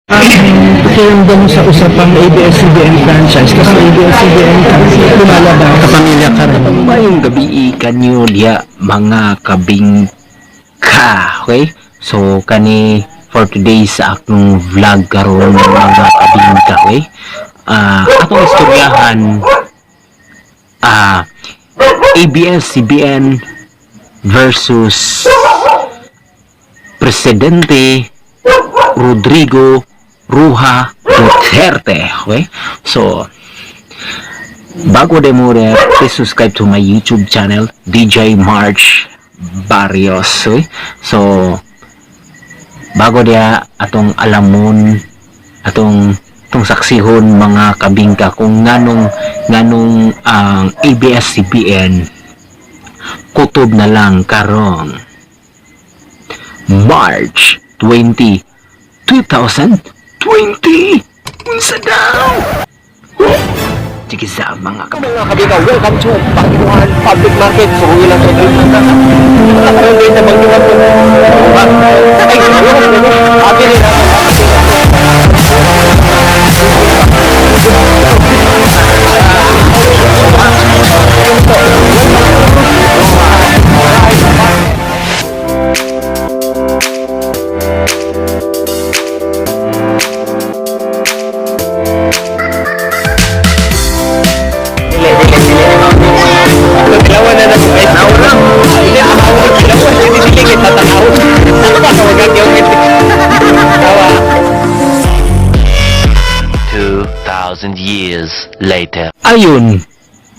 Pakiramdam sa usapang ABS-CBN franchise kasi ABS-CBN lumalabas kapamilya ka rin. Mayong gabi kanyo diya mga kabingka, okay? So kani for today sa akong vlog karon mga kabingka, okay? Atong istoryahan ABS-CBN versus Presidente Rodrigo Roa Duterte, okay? So bago mo please subscribe to my YouTube channel, DJ March Barrios. Okay? So, bago dia atong alamon, atong saksihon mga kabingka kung nganong ang ABS-CBN kutob na lang karong March 20, 2020. Unsa daw? Sige sa mga Kabika, welcome to Panginoon Public Market. Suruhin lang sa ito. Hindi na magdiwan ko. Years later. Ayon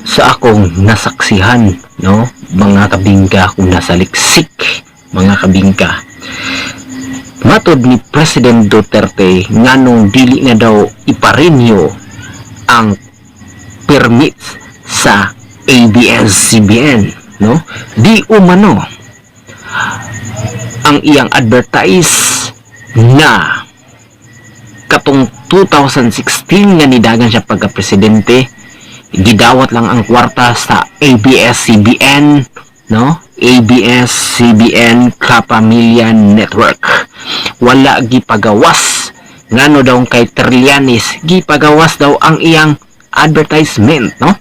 sa akong nasaksihan, no, mga kabingka, kung nasaliksik, mga kabingka, matod ni President Duterte nganong dili nga daw iparenyo ang permits sa ABS-CBN, no, di umano ang iyang advertise na katong 2016 nga nidagan siya pagka-presidente, gidawat lang ang kwarta sa ABS-CBN, no? ABS-CBN Kapamilya Network. Wala gipagawas ngano daw kay Trillanes, gipagawas daw ang iyang advertisement, no?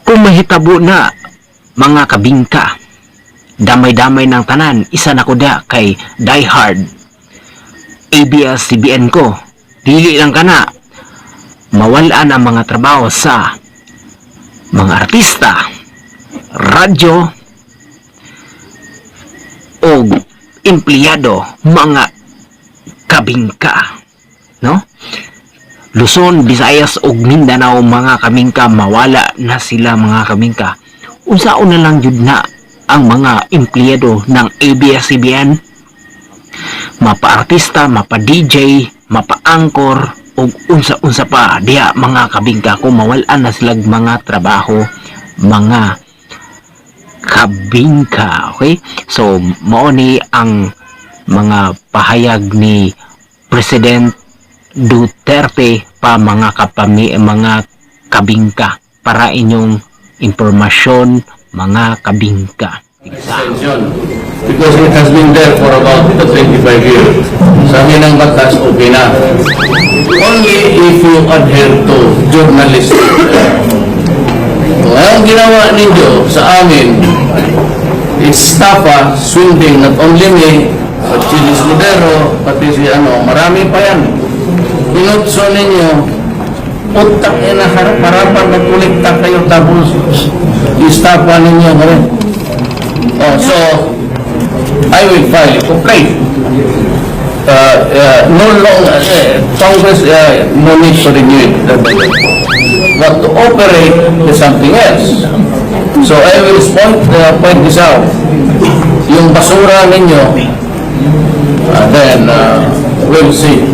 Kung mahitabo na mga kabingka, damay-damay ng tanan, isa na ko da kay diehard ABS-CBN ko, dili lang kana mawalaan ang mga trabaho sa mga artista, radyo o empleyado, mga kabingka, no? Luzon, Visayas ug Mindanao, mga kabingka, mawala na sila mga kabingka. Unsaon na lang jud na ang mga empleyado ng ABS-CBN, mapa-artista, mapa-DJ, mapa-angkor, o unsa-unsa pa diya mga kabingka, kung mawalan na silang mga trabaho, mga kabingka, okay? So, mao ni ang mga pahayag ni President Duterte pa mga kabingka, para inyong impormasyon mga kabingka. Because it has been there for about 25 years. Sa amin ang batas, okay na. Only if you adhere to journalistic. So, ang ginawa ninyo sa amin, it's staffa, swindling, not only me, but Chilis Libero, pati si marami pa yan. Pinutso ninyo, utak na harapan magkulikta kayo, tapos i-staffa ninyo rin. So, I will file a complaint. No longer, Congress, no need to renew it. But to operate is something else. So I will point this out. Yung basura ninyo, then we'll see.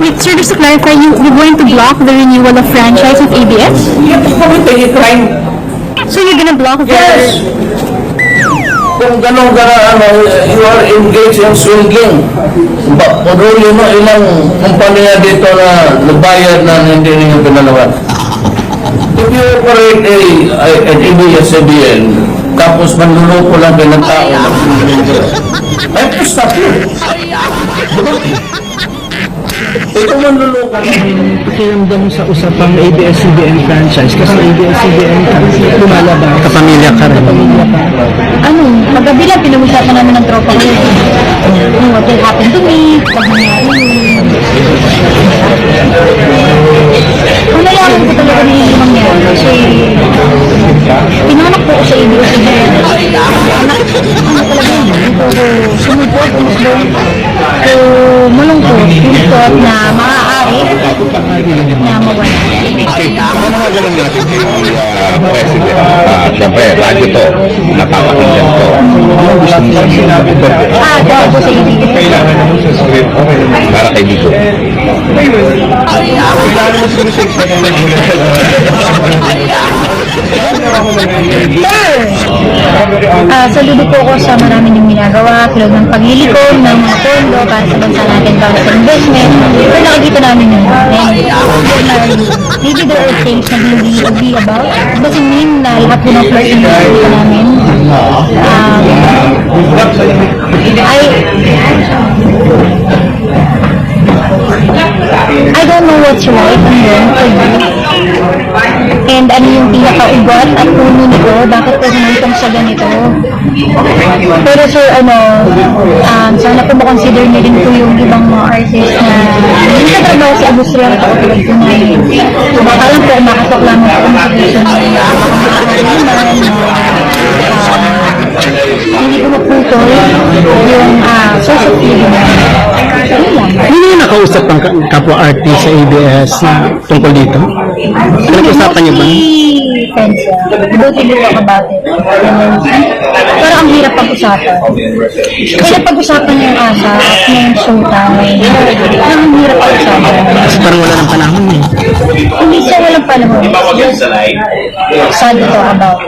Wait, sir, just to clarify, you're going to block the renewal of franchise of ABS? You have to commit a crime. So you're gonna block the... Yes! Kung gano'n you are engaged in swindling. Patuloy mo ilang kumpanya dito na nabayad na hindi ninyo pinalawan. If you operate an ABS-CBN, tapos manluloko lang kayo ng tao, I have to stop you. Pakiramdam sa usapang ABS-CBN franchise kasi ABS-CBN lumalabas. Kapamilya ka rin. Ano, paggabi lang, pinag-usapan namin ng tropa ko. What will happen to me? Pag nangyari yun. Unayahan ko talaga na yung mangyari. Kasi, pinanak po ko sa ABS-CBN. Ano talaga yun? Ito ko, sumupot, umusbong. So, malungkot, pinipot na maaari na mawala. Siyempre, radyo to, napapakinggan ko. Dahil po sa ABS. Para kay Digo. Saludo po ko sa marami niyong ginagawa, tulad ng paglilikod ng mga pondo para sa bansa natin, para sa investment. Pero nakikita namin yun. Maybe there are things na hindi be about. It doesn't mean na lahat po ng flirt yung nakikita namin. I don't know what's right and wrong for you. And ano yung pinaka-ugat at puno nito, bakit ko humantong sa ganito. Pero sir, sana po makonsider niyo din po yung ibang mga artists na hindi na trabaho sa industriya ng katulad po namin. Baka lang po makasok lang sa competition na hindi ko maputol yung source of living namin. Hindi yung nakausap ng kapwa artist sa ABS na tungkol dito? Pinag-usapan niyo ba? Friends, buti ko about it. Parang ang hirap pag-usapan. Kaya pag-usapan yung asa at yung showtime, parang ang hirap pag-usapan. Kasi parang wala ng panahon eh. Hindi siya walang panahon. Sad to talk about.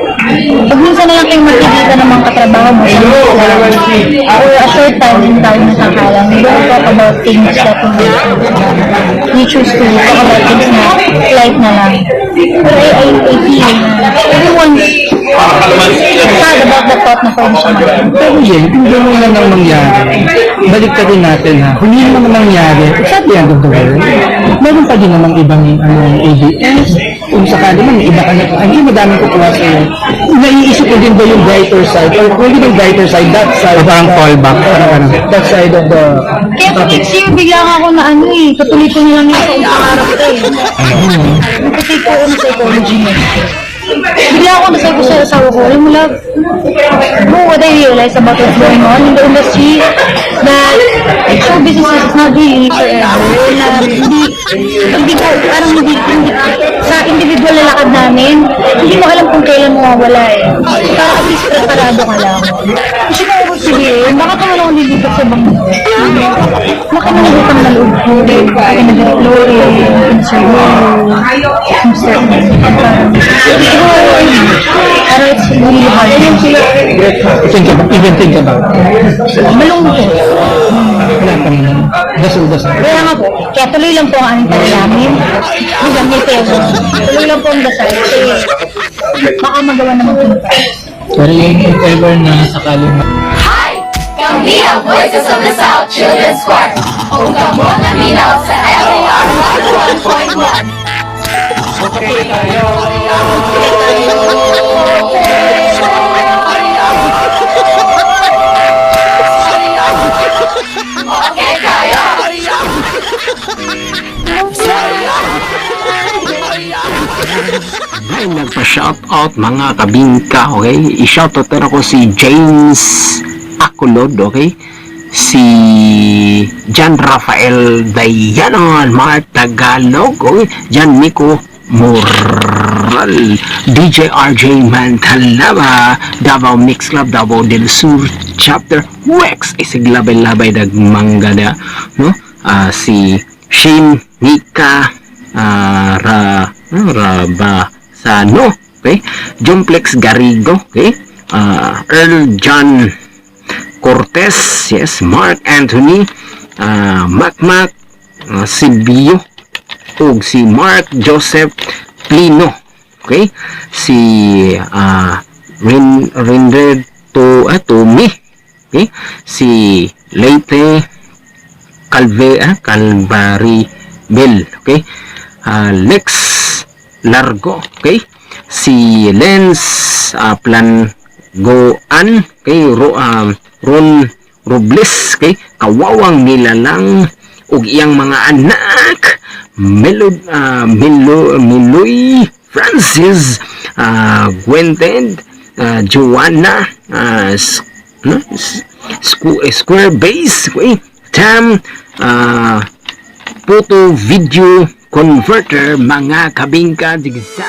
Pag minsan na lang kayong makikita ng mga katrabaho mo, or a short time din tayo nakakalang, we don't talk about things that we choose to talk about things na light na lang. Pero I feel na everyone's sad about the thought na pwede siya mag- Pero yun, kung gano'n lang ang mangyari, balik ka din natin ha. Kung yun naman nangyari, it's not the end of the world. Meron pa din namang ibang ABS. Kung sakali man, iba ka na, hindi madaming kukuha sa'yo. Naiisip ko din ba yung brighter side? Or kung hindi yung brighter side, that side. O parang fallback. That side of the Kaya next year, bigla nga ako na tutuloy-tuloy lang yung sa pangarap ko eh. Nagpatake ko ako sa psychology mo. Bigla ako nasabi sa asawa ko, alam mo love, what I realize about what's going on in the industry, that show business is not really forever, na hindi ko, parang hindi, sa individual na lakad namin, hindi mo alam kung kailan mawawala eh. Para at least preparado ka lang. Kasi kung ako sabihin, bakit naman ako nilipat sa ibang mundo? Makinangutang na loob ko, nag-upload pero it's really hard. think about. Malungkot. Wala pa rin. Dasal. Kaya nga po, kaya tuloy lang po ang aming panalamin. Hanggang may pera. Tuloy lang po ang dasal. Kasi baka magawa naman po nito. Pero yung if ever na sakaling Kami ang Voices of the South Children's Choir. Ungka mo na minaw sa LAR 101.1. Okay kayo! Ay, nagpa-shoutout mga kabingka, okay? I-shoutout na ako si James Acolod, okay? Si John Rafael Dayanon, Mark Tagalog, okay? John Nico Moral, DJ RJ Mantalaba, Davao Mix Club, Davao del Sur Chapter, Wex, isig labay-labay dagmangga na, no? Si Shane Nika, Rabasano, okay? Jumplex Garrigo, okay? Earl John Cortez, yes, Mark Anthony, Macmac, Sibio, ug si Mark Joseph Plino, okay? Si Rindred Tomi, okay? Si Leite Calvari Bell, okay? Lex Largo, okay? Si Lens Plangoan, okay? Ron Robles, okay? Kawawang nilalang ug iyang mga anak. Meloy Francis, Gwented, Joanna, Square Base, okay? Tam, photo video converter, mga kabingka digsa.